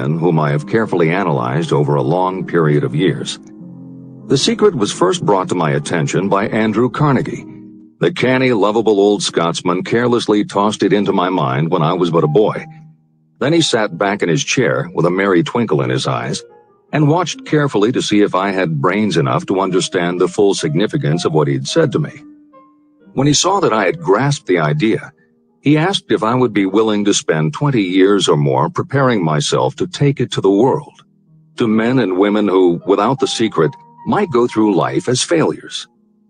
men whom I have carefully analyzed over a long period of years. The secret was first brought to my attention by Andrew Carnegie. The canny, lovable old Scotsman carelessly tossed it into my mind when I was but a boy. Then he sat back in his chair with a merry twinkle in his eyes and watched carefully to see if I had brains enough to understand the full significance of what he'd said to me. When he saw that I had grasped the idea, he asked if I would be willing to spend 20 years or more preparing myself to take it to the world, to men and women who, without the secret, might go through life as failures.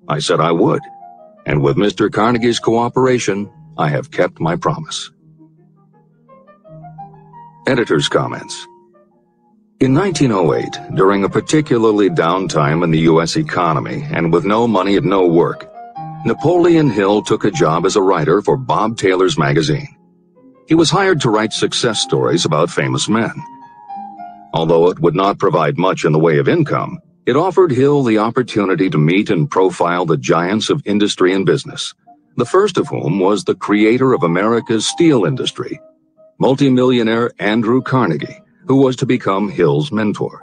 I said I would, and with Mr. Carnegie's cooperation, I have kept my promise. Editor's comments. In 1908, during a particularly down time in the U.S. economy and with no money and no work, Napoleon Hill took a job as a writer for Bob Taylor's magazine. He was hired to write success stories about famous men. Although it would not provide much in the way of income, it offered Hill the opportunity to meet and profile the giants of industry and business, the first of whom was the creator of America's steel industry, multimillionaire Andrew Carnegie, who was to become Hill's mentor.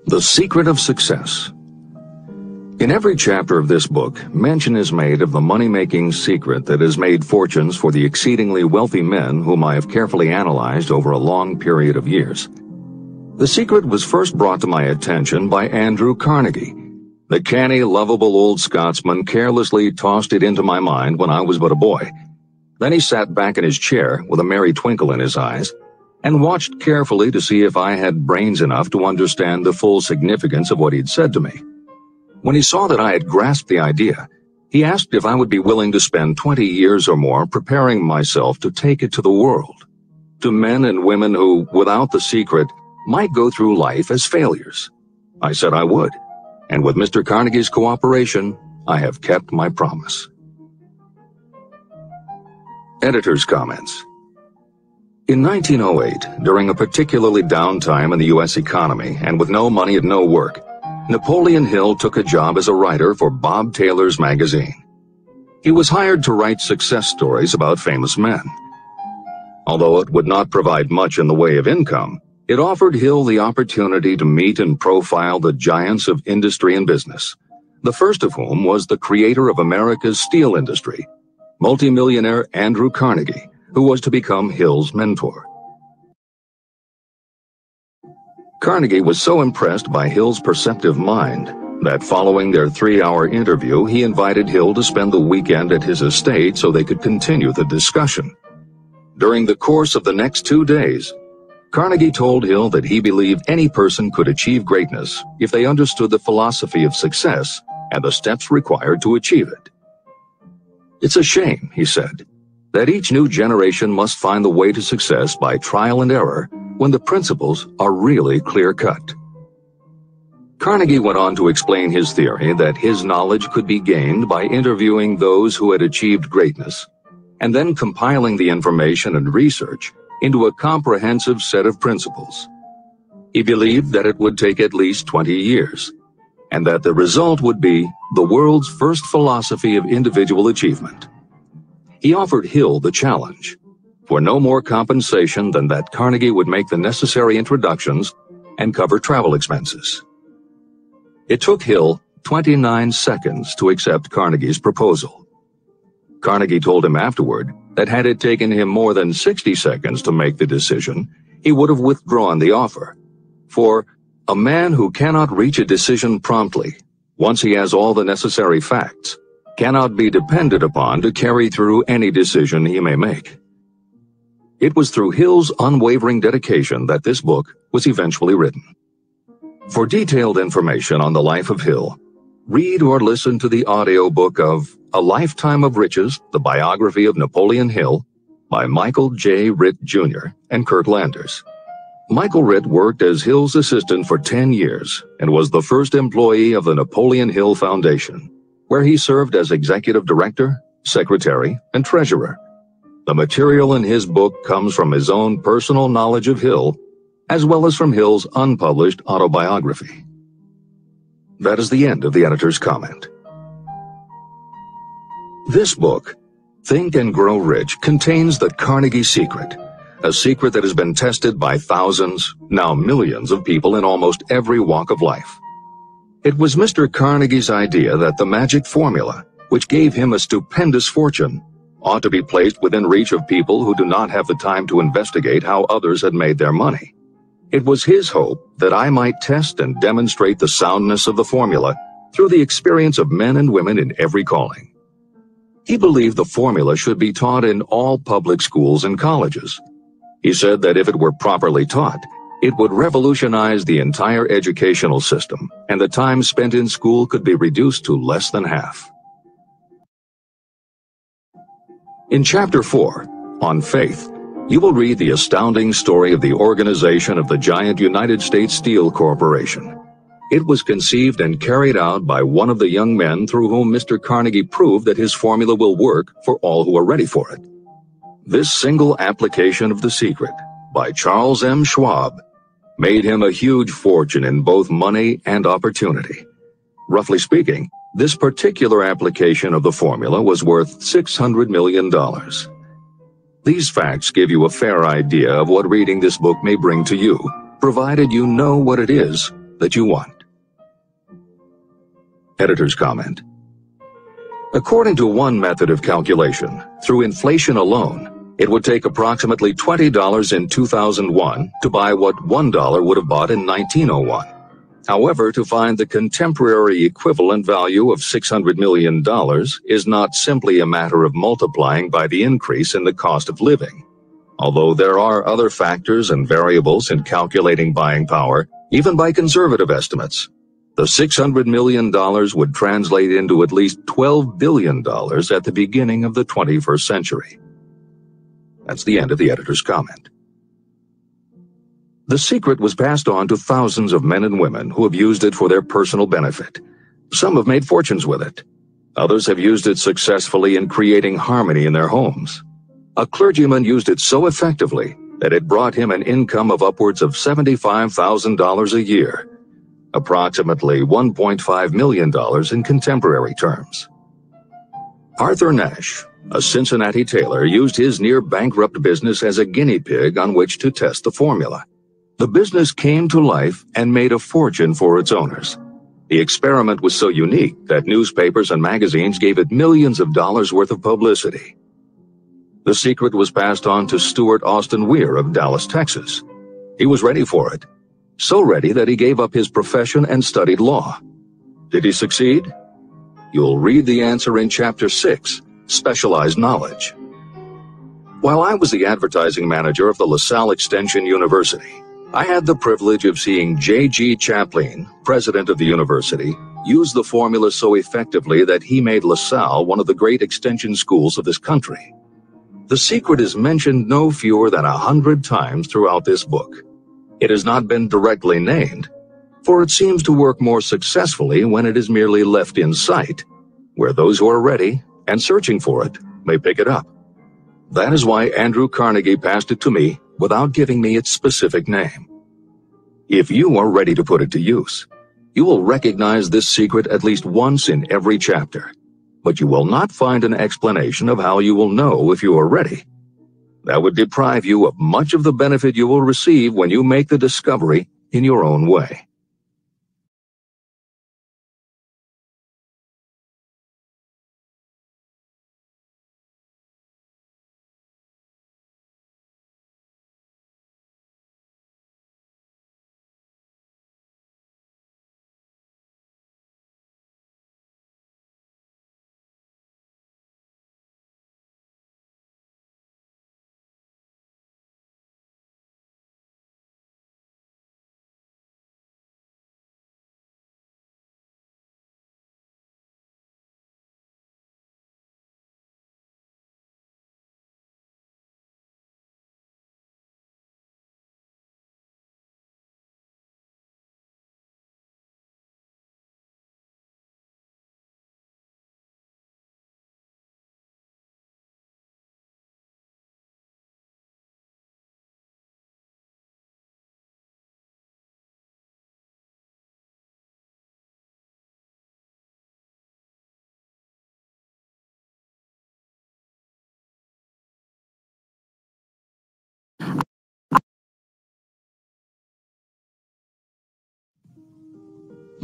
The Secret of Success. In every chapter of this book, mention is made of the money-making secret that has made fortunes for the exceedingly wealthy men whom I have carefully analyzed over a long period of years. The secret was first brought to my attention by Andrew Carnegie. The canny, lovable old Scotsman carelessly tossed it into my mind when I was but a boy. Then he sat back in his chair with a merry twinkle in his eyes and watched carefully to see if I had brains enough to understand the full significance of what he'd said to me. When he saw that I had grasped the idea, he asked if I would be willing to spend 20 years or more preparing myself to take it to the world, to men and women who, without the secret, might go through life as failures. I said I would, and with Mr. Carnegie's cooperation, I have kept my promise. Editor's comments. In 1908, during a particularly down time in the U.S. economy and with no money and no work, Napoleon Hill took a job as a writer for Bob Taylor's magazine. He was hired to write success stories about famous men. Although it would not provide much in the way of income, it offered Hill the opportunity to meet and profile the giants of industry and business, the first of whom was the creator of America's steel industry, multimillionaire Andrew Carnegie, who was to become Hill's mentor. Carnegie was so impressed by Hill's perceptive mind that following their 3-hour interview, he invited Hill to spend the weekend at his estate so they could continue the discussion. During the course of the next 2 days, Carnegie told Hill that he believed any person could achieve greatness if they understood the philosophy of success and the steps required to achieve it. "It's a shame," he said, "that each new generation must find the way to success by trial and error when the principles are really clear-cut." Carnegie went on to explain his theory that his knowledge could be gained by interviewing those who had achieved greatness, and then compiling the information and research into a comprehensive set of principles. He believed that it would take at least 20 years, and that the result would be the world's first philosophy of individual achievement. He offered Hill the challenge, for no more compensation than that Carnegie would make the necessary introductions and cover travel expenses. It took Hill 29 seconds to accept Carnegie's proposal. Carnegie told him afterward that had it taken him more than 60 seconds to make the decision, he would have withdrawn the offer. For a man who cannot reach a decision promptly, once he has all the necessary facts, cannot be depended upon to carry through any decision he may make. It was through Hill's unwavering dedication that this book was eventually written. For detailed information on the life of Hill, read or listen to the audiobook of A Lifetime of Riches, the biography of Napoleon Hill, by Michael J. Ritt Jr. and Kurt Landers. Michael Ritt worked as Hill's assistant for 10 years and was the first employee of the Napoleon Hill Foundation, where he served as executive director, secretary, and treasurer. The material in his book comes from his own personal knowledge of Hill, as well as from Hill's unpublished autobiography. That is the end of the editor's comment. This book, Think and Grow Rich, contains the Carnegie secret, a secret that has been tested by thousands, now millions of people in almost every walk of life. It was Mr. Carnegie's idea that the magic formula, which gave him a stupendous fortune, ought to be placed within reach of people who do not have the time to investigate how others had made their money. It was his hope that I might test and demonstrate the soundness of the formula through the experience of men and women in every calling. He believed the formula should be taught in all public schools and colleges. He said that if it were properly taught, it would revolutionize the entire educational system, and the time spent in school could be reduced to less than half. In Chapter 4, on Faith, you will read the astounding story of the organization of the giant United States Steel Corporation. It was conceived and carried out by one of the young men through whom Mr. Carnegie proved that his formula will work for all who are ready for it. This single application of the secret, by Charles M. Schwab, made him a huge fortune in both money and opportunity. Roughly speaking, this particular application of the formula was worth $600 million. These facts give you a fair idea of what reading this book may bring to you, provided you know what it is that you want. Editor's comment. According to one method of calculation, through inflation alone, it would take approximately $20 in 2001 to buy what $1 would have bought in 1901. However, to find the contemporary equivalent value of $600 million is not simply a matter of multiplying by the increase in the cost of living. Although there are other factors and variables in calculating buying power, even by conservative estimates, the $600 million would translate into at least $12 billion at the beginning of the 21st century. That's the end of the editor's comment. The secret was passed on to thousands of men and women who have used it for their personal benefit. Some have made fortunes with it. Others have used it successfully in creating harmony in their homes. A clergyman used it so effectively that it brought him an income of upwards of $75,000 a year, approximately $1.5 million in contemporary terms. Arthur Nash, a Cincinnati tailor, used his near-bankrupt business as a guinea pig on which to test the formula. The business came to life and made a fortune for its owners. The experiment was so unique that newspapers and magazines gave it millions of dollars worth of publicity. The secret was passed on to Stuart Austin Weir of Dallas, Texas. He was ready for it, so ready that he gave up his profession and studied law. Did he succeed? You'll read the answer in Chapter 6, Specialized Knowledge. While I was the advertising manager of the LaSalle Extension University, I had the privilege of seeing J.G. Chaplin, president of the university, use the formula so effectively that he made LaSalle one of the great extension schools of this country. The secret is mentioned no fewer than 100 times throughout this book. It has not been directly named, for it seems to work more successfully when it is merely left in sight, where those who are ready and searching for it may pick it up. That is why Andrew Carnegie passed it to me without giving me its specific name. If you are ready to put it to use, you will recognize this secret at least once in every chapter, but you will not find an explanation of how you will know if you are ready. That would deprive you of much of the benefit you will receive when you make the discovery in your own way.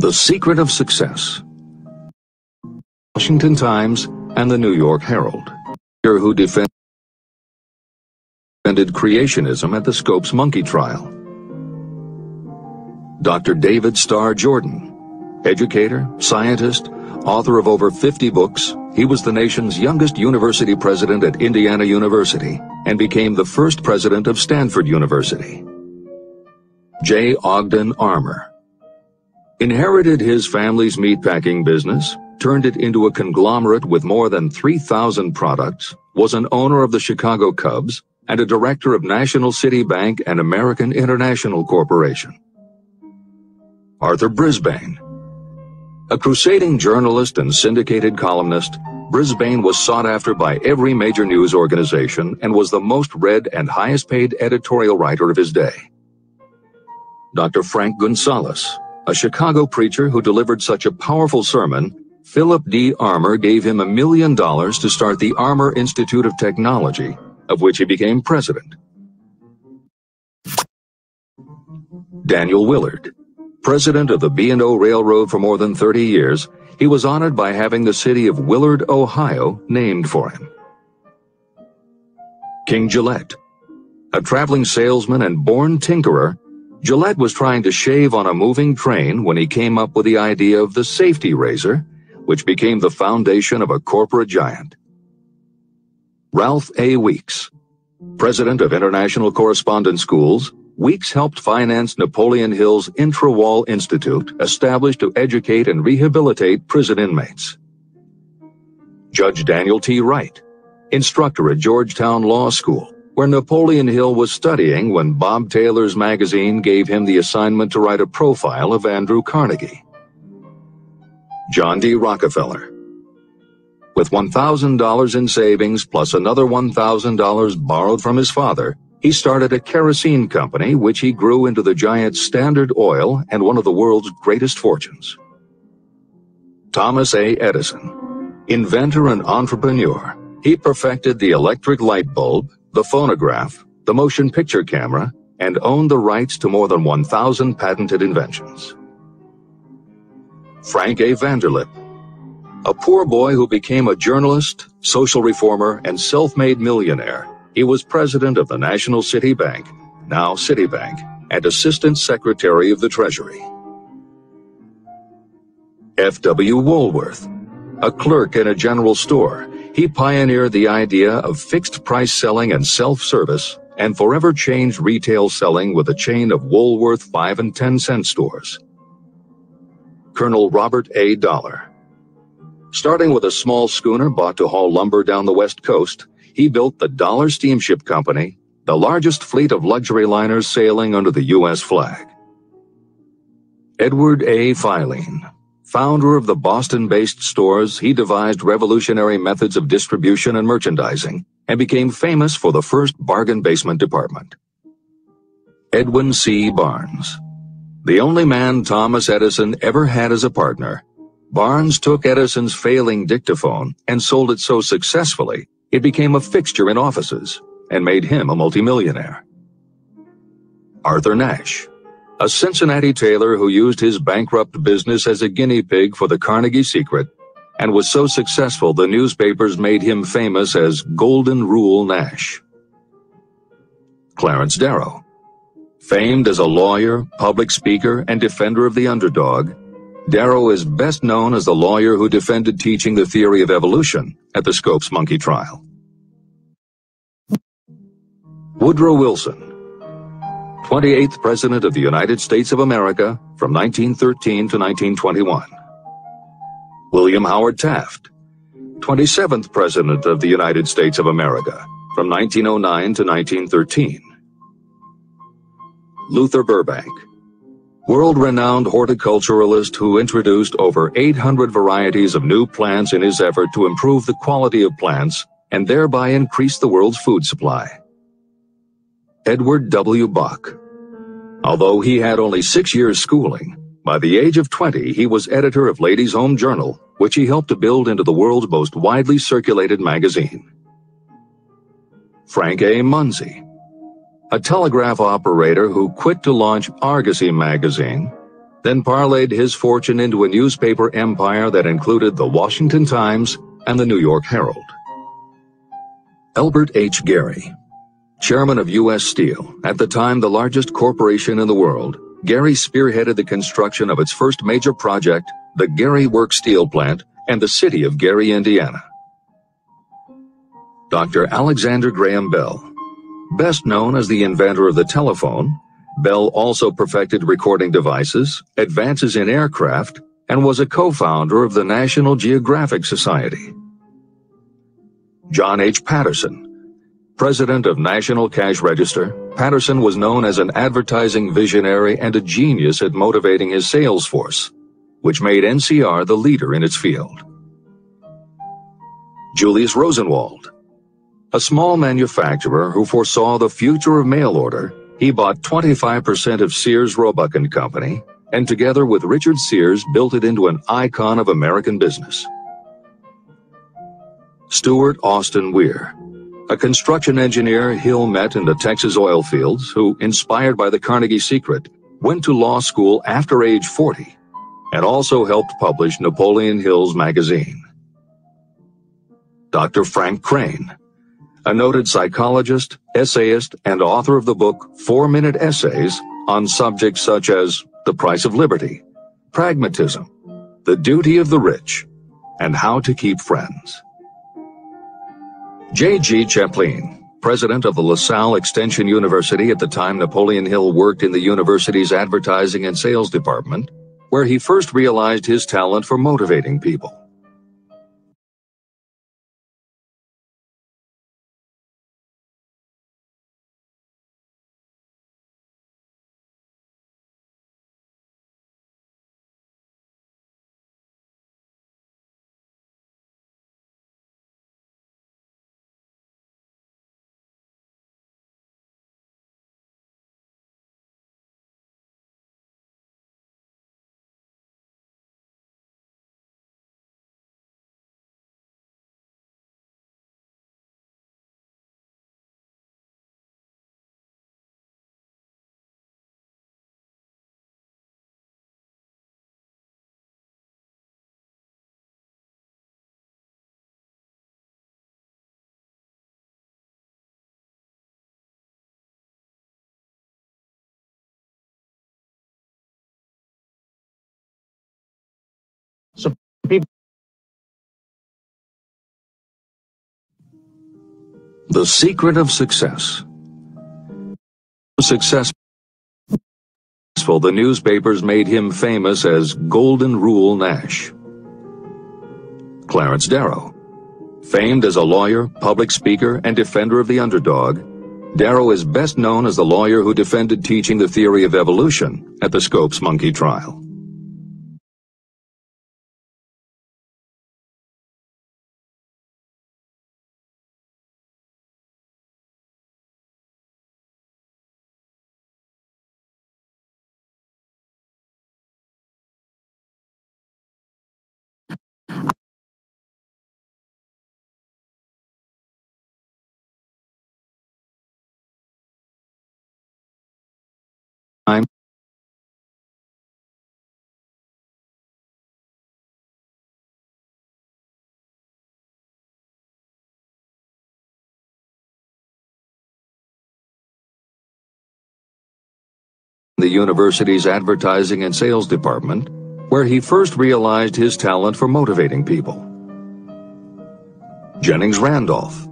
The Secret of Success. Washington Times and the New York Herald, who defended creationism at the Scopes monkey trial. Dr. David Starr Jordan, educator, scientist, author of over 50 books, he was the nation's youngest university president at Indiana University and became the first president of Stanford University. J. Ogden Armour inherited his family's meatpacking business, turned it into a conglomerate with more than 3,000 products, was an owner of the Chicago Cubs, and a director of National City Bank and American International Corporation. Arthur Brisbane. A crusading journalist and syndicated columnist, Brisbane was sought after by every major news organization and was the most read and highest-paid editorial writer of his day. Dr. Frank Gonzalez, a Chicago preacher who delivered such a powerful sermon, Philip D. Armour gave him $1 million to start the Armour Institute of Technology, of which he became president. Daniel Willard. President of the B&O Railroad for more than 30 years, he was honored by having the city of Willard, Ohio, named for him. King Gillette. A traveling salesman and born tinkerer, Gillette was trying to shave on a moving train when he came up with the idea of the safety razor, which became the foundation of a corporate giant. Ralph A. Weeks. President of International Correspondence Schools, Weeks helped finance Napoleon Hill's Intra-Wall Institute, established to educate and rehabilitate prison inmates. Judge Daniel T. Wright, instructor at Georgetown Law School, where Napoleon Hill was studying when Bob Taylor's magazine gave him the assignment to write a profile of Andrew Carnegie. John D. Rockefeller. With $1,000 in savings plus another $1,000 borrowed from his father, he started a kerosene company which he grew into the giant Standard Oil and one of the world's greatest fortunes. Thomas A. Edison. Inventor and entrepreneur, he perfected the electric light bulb, the phonograph, the motion picture camera, and owned the rights to more than 1,000 patented inventions. Frank A. Vanderlip. A poor boy who became a journalist, social reformer, and self-made millionaire, he was president of the National City Bank, now Citibank, and Assistant Secretary of the Treasury. F.W. Woolworth. A clerk in a general store, he pioneered the idea of fixed-price selling and self-service and forever changed retail selling with a chain of Woolworth 5 and 10 cent stores. Colonel Robert A. Dollar. Starting with a small schooner bought to haul lumber down the West Coast, he built the Dollar Steamship Company, the largest fleet of luxury liners sailing under the U.S. flag. Edward A. Filene. Founder of the Boston-based stores, he devised revolutionary methods of distribution and merchandising and became famous for the first bargain basement department. Edwin C. Barnes. The only man Thomas Edison ever had as a partner, Barnes took Edison's failing dictaphone and sold it so successfully it became a fixture in offices and made him a multimillionaire. Arthur Nash. A Cincinnati tailor who used his bankrupt business as a guinea pig for the Carnegie Secret and was so successful the newspapers made him famous as Golden Rule Nash. Clarence Darrow. Famed as a lawyer, public speaker, and defender of the underdog, Darrow is best known as the lawyer who defended teaching the theory of evolution at the Scopes monkey trial. Woodrow Wilson. 28th President of the United States of America from 1913 to 1921. William Howard Taft. 27th President of the United States of America from 1909 to 1913. Luther Burbank. World-renowned horticulturalist who introduced over 800 varieties of new plants in his effort to improve the quality of plants and thereby increase the world's food supply. Edward W. Bach. Although he had only 6 years schooling, by the age of 20 he was editor of Ladies' Home Journal, which he helped to build into the world's most widely circulated magazine. Frank A. Munsey. A telegraph operator who quit to launch Argosy magazine, then parlayed his fortune into a newspaper empire that included the Washington Times and the New York Herald. Elbert H. Gary. Chairman of U.S. Steel, at the time the largest corporation in the world, Gary spearheaded the construction of its first major project, the Gary Works Steel Plant, and the city of Gary, Indiana. Dr. Alexander Graham Bell. Best known as the inventor of the telephone, Bell also perfected recording devices, advances in aircraft, and was a co-founder of the National Geographic Society. John H. Patterson. President of National Cash Register, Patterson was known as an advertising visionary and a genius at motivating his sales force, which made NCR the leader in its field. Julius Rosenwald. A small manufacturer who foresaw the future of mail order, he bought 25% of Sears Roebuck & Company, and together with Richard Sears built it into an icon of American business. Stuart Austin Weir. A construction engineer Hill met in the Texas oil fields who, inspired by the Carnegie Secret, went to law school after age 40 and also helped publish Napoleon Hill's magazine. Dr. Frank Crane. A noted psychologist, essayist, and author of the book 4-Minute Essays on subjects such as the price of liberty, pragmatism, the duty of the rich, and how to keep friends. J.G. Chaplin, president of the LaSalle Extension University at the time Napoleon Hill worked in the university's advertising and sales department, where he first realized his talent for motivating people. So people. The secret of success. Successful, the newspapers made him famous as Golden Rule Nash. Clarence Darrow. Famed as a lawyer, public speaker, and defender of the underdog, Darrow is best known as the lawyer who defended teaching the theory of evolution at the Scopes monkey trial. the university's advertising and sales department, where he first realized his talent for motivating people. Jennings Randolph,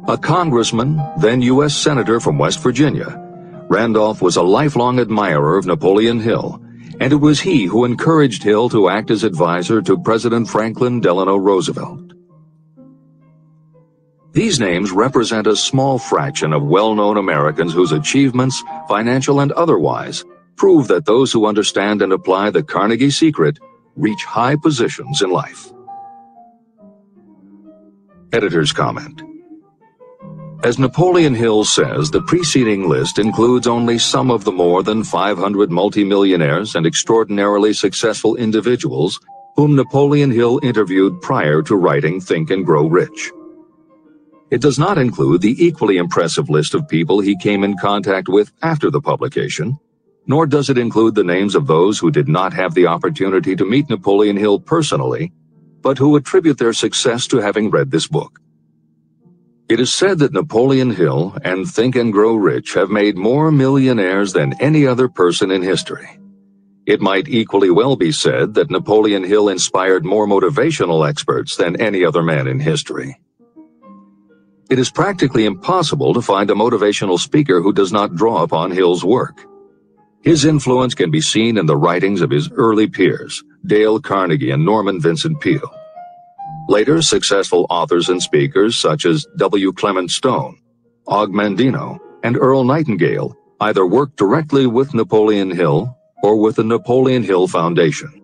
a congressman, then U.S. Senator from West Virginia, Randolph was a lifelong admirer of Napoleon Hill, and it was he who encouraged Hill to act as advisor to President Franklin Delano Roosevelt. These names represent a small fraction of well-known Americans whose achievements, financial and otherwise, prove that those who understand and apply the Carnegie secret reach high positions in life. Editor's comment. As Napoleon Hill says, the preceding list includes only some of the more than 500 multimillionaires and extraordinarily successful individuals whom Napoleon Hill interviewed prior to writing Think and Grow Rich. It does not include the equally impressive list of people he came in contact with after the publication, nor does it include the names of those who did not have the opportunity to meet Napoleon Hill personally, but who attribute their success to having read this book. It is said that Napoleon Hill and Think and Grow Rich have made more millionaires than any other person in history. It might equally well be said that Napoleon Hill inspired more motivational experts than any other man in history. It is practically impossible to find a motivational speaker who does not draw upon Hill's work. His influence can be seen in the writings of his early peers, Dale Carnegie and Norman Vincent Peale. Later, successful authors and speakers such as W. Clement Stone, Og Mandino, and Earl Nightingale either worked directly with Napoleon Hill or with the Napoleon Hill Foundation.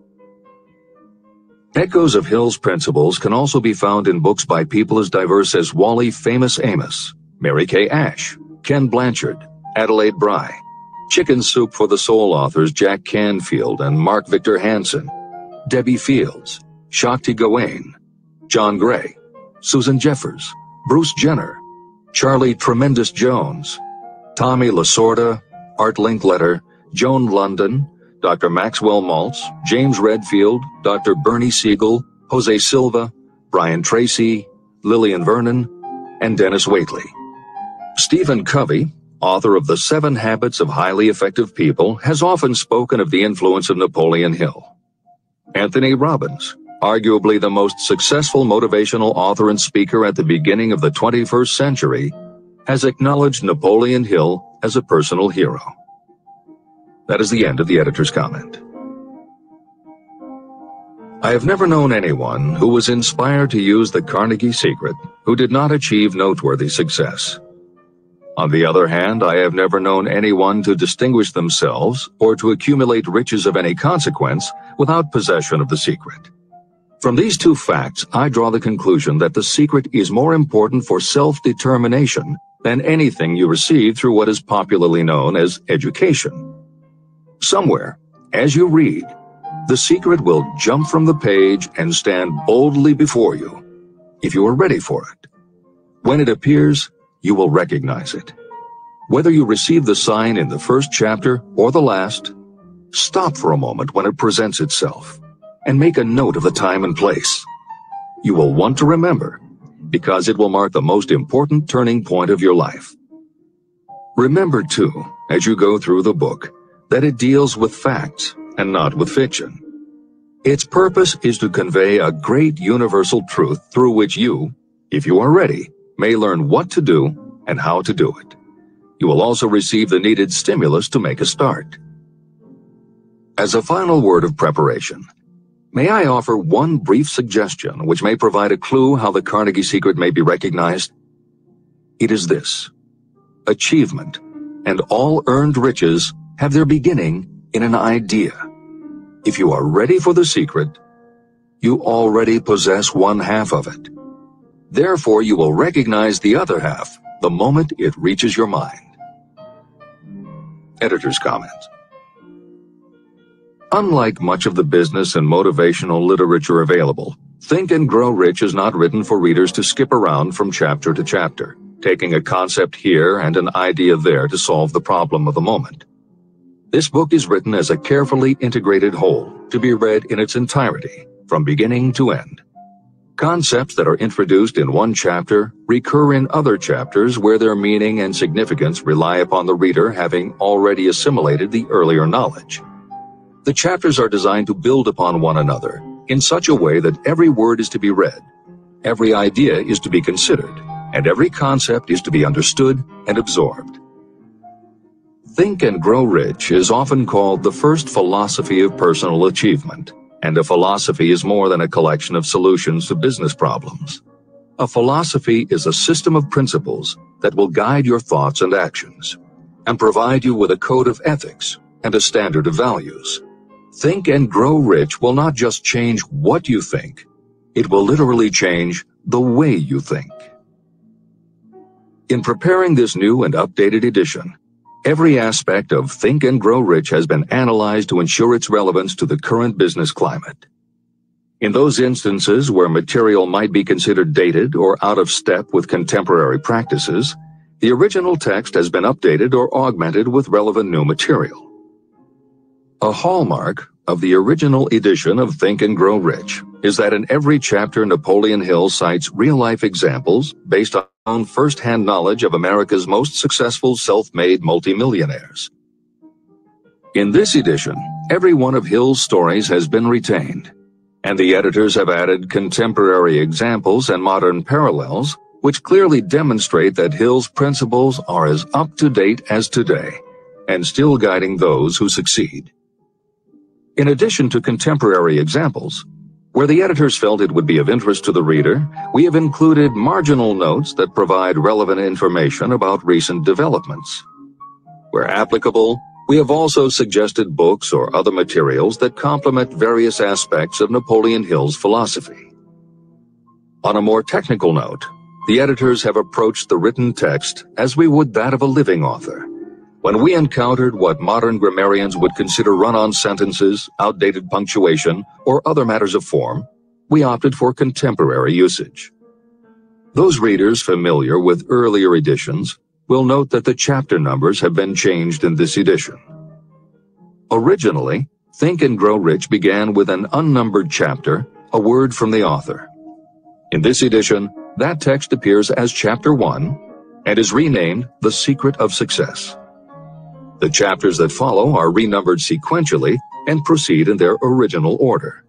Echoes of Hill's principles can also be found in books by people as diverse as Wally Famous Amos, Mary Kay Ash, Ken Blanchard, Adelaide Bry, Chicken Soup for the Soul authors Jack Canfield and Mark Victor Hansen, Debbie Fields, Shakti Gawain, John Gray, Susan Jeffers, Bruce Jenner, Charlie Tremendous Jones, Tommy Lasorda, Art Linkletter, Joan London, Dr. Maxwell Maltz, James Redfield, Dr. Bernie Siegel, Jose Silva, Brian Tracy, Lillian Vernon, and Dennis Waitley. Stephen Covey, author of The 7 Habits of Highly Effective People, has often spoken of the influence of Napoleon Hill. Anthony Robbins, arguably the most successful motivational author and speaker at the beginning of the 21st century, has acknowledged Napoleon Hill as a personal hero. That is the end of the editor's comment. I have never known anyone who was inspired to use the Carnegie secret who did not achieve noteworthy success. On the other hand, I have never known anyone to distinguish themselves or to accumulate riches of any consequence without possession of the secret. From these two facts, I draw the conclusion that the secret is more important for self-determination than anything you receive through what is popularly known as education. Somewhere, as you read, the secret will jump from the page and stand boldly before you, if you are ready for it. When it appears, you will recognize it. Whether you receive the sign in the first chapter or the last, stop for a moment when it presents itself and make a note of the time and place. You will want to remember, because it will mark the most important turning point of your life. Remember, too, as you go through the book, that it deals with facts and not with fiction. Its purpose is to convey a great universal truth through which you, if you are ready, may learn what to do and how to do it. You will also receive the needed stimulus to make a start. As a final word of preparation, may I offer one brief suggestion which may provide a clue how the Carnegie secret may be recognized? It is this: achievement and all earned riches have their beginning in an idea. If you are ready for the secret, you already possess one half of it. Therefore, you will recognize the other half the moment it reaches your mind. Editor's comment. Unlike much of the business and motivational literature available, Think and Grow Rich is not written for readers to skip around from chapter to chapter, taking a concept here and an idea there to solve the problem of the moment. This book is written as a carefully integrated whole to be read in its entirety, from beginning to end. Concepts that are introduced in one chapter recur in other chapters where their meaning and significance rely upon the reader having already assimilated the earlier knowledge. The chapters are designed to build upon one another in such a way that every word is to be read, every idea is to be considered, and every concept is to be understood and absorbed. Think and Grow Rich is often called the first philosophy of personal achievement, and a philosophy is more than a collection of solutions to business problems. A philosophy is a system of principles that will guide your thoughts and actions, and provide you with a code of ethics and a standard of values. Think and Grow Rich will not just change what you think, it will literally change the way you think. In preparing this new and updated edition, every aspect of Think and Grow Rich has been analyzed to ensure its relevance to the current business climate. In those instances where material might be considered dated or out of step with contemporary practices, the original text has been updated or augmented with relevant new material. A hallmark of the original edition of Think and Grow Rich is that in every chapter Napoleon Hill cites real-life examples based on first-hand knowledge of America's most successful self-made multimillionaires. In this edition, every one of Hill's stories has been retained, and the editors have added contemporary examples and modern parallels which clearly demonstrate that Hill's principles are as up-to-date as today and still guiding those who succeed. In addition to contemporary examples, where the editors felt it would be of interest to the reader, we have included marginal notes that provide relevant information about recent developments. Where applicable, we have also suggested books or other materials that complement various aspects of Napoleon Hill's philosophy. On a more technical note, the editors have approached the written text as we would that of a living author. When we encountered what modern grammarians would consider run-on sentences, outdated punctuation, or other matters of form, we opted for contemporary usage. Those readers familiar with earlier editions will note that the chapter numbers have been changed in this edition. Originally, Think and Grow Rich began with an unnumbered chapter, a word from the author. In this edition, that text appears as Chapter 1 and is renamed The Secret of Success. The chapters that follow are renumbered sequentially and proceed in their original order.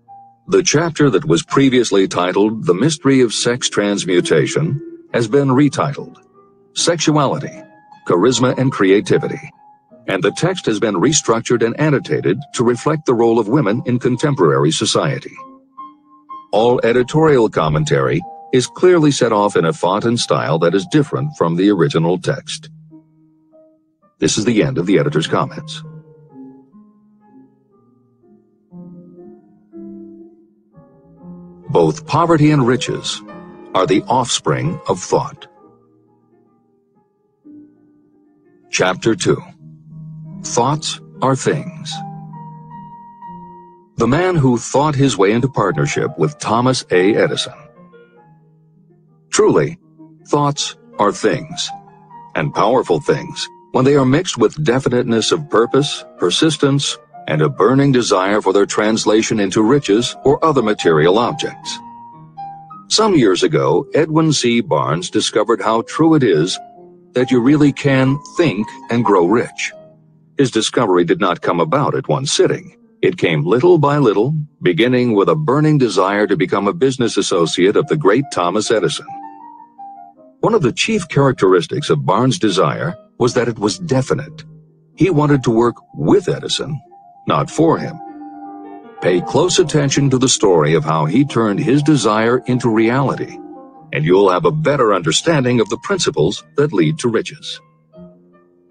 The chapter that was previously titled The Mystery of Sex Transmutation has been retitled Sexuality, Charisma and Creativity, and the text has been restructured and annotated to reflect the role of women in contemporary society. All editorial commentary is clearly set off in a font and style that is different from the original text. This is the end of the editor's comments. Both poverty and riches are the offspring of thought. Chapter 2. Thoughts are things. The man who thought his way into partnership with Thomas A. Edison. Truly, thoughts are things, and powerful things, when they are mixed with definiteness of purpose, persistence, and a burning desire for their translation into riches or other material objects. Some years ago, Edwin C. Barnes discovered how true it is that you really can think and grow rich. His discovery did not come about at one sitting. It came little by little, beginning with a burning desire to become a business associate of the great Thomas Edison. One of the chief characteristics of Barnes' desire was that it was definite. He wanted to work with Edison, not for him. Pay close attention to the story of how he turned his desire into reality, and you'll have a better understanding of the principles that lead to riches.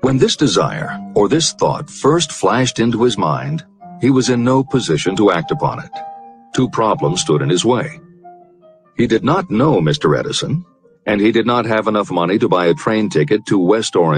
When this desire, or this thought, first flashed into his mind, he was in no position to act upon it. Two problems stood in his way. He did not know Mr. Edison, and he did not have enough money to buy a train ticket to West Orange